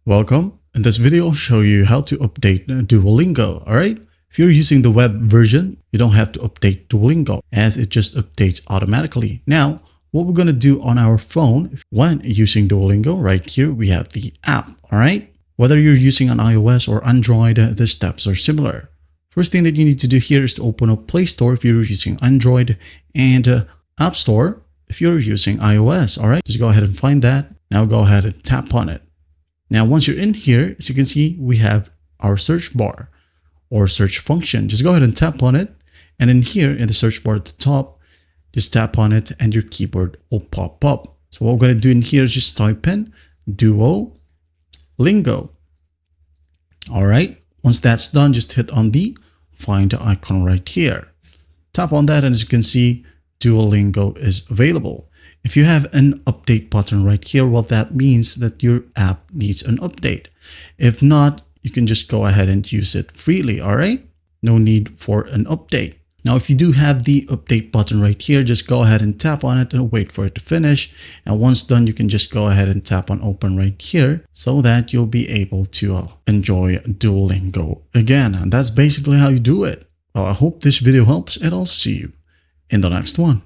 Welcome. In this video, I'll show you how to update Duolingo. All right. If you're using the web version, you don't have to update Duolingo as it just updates automatically. Now, what we're going to do on our phone when using Duolingo, right here, we have the app. All right. Whether you're using an iOS or Android, the steps are similar. First thing that you need to do here is to open up Play Store if you're using Android and App Store if you're using iOS. All right. Just go ahead and find that. Now go ahead and tap on it. Now, once you're in here, as you can see, we have our search bar or search function. Just go ahead and tap on it. And in here in the search bar at the top, just tap on it and your keyboard will pop up. So what we're going to do in here is just type in Duolingo. All right. Once that's done, just hit on the find icon right here. Tap on that and as you can see, Duolingo is available. If you have an update button right here, well, that means that your app needs an update. If not, you can just go ahead and use it freely, all right? No need for an update. Now, if you do have the update button right here, just go ahead and tap on it and wait for it to finish. And once done, you can just go ahead and tap on open right here so that you'll be able to enjoy Duolingo again. And that's basically how you do it. Well, I hope this video helps and I'll see you in the next one.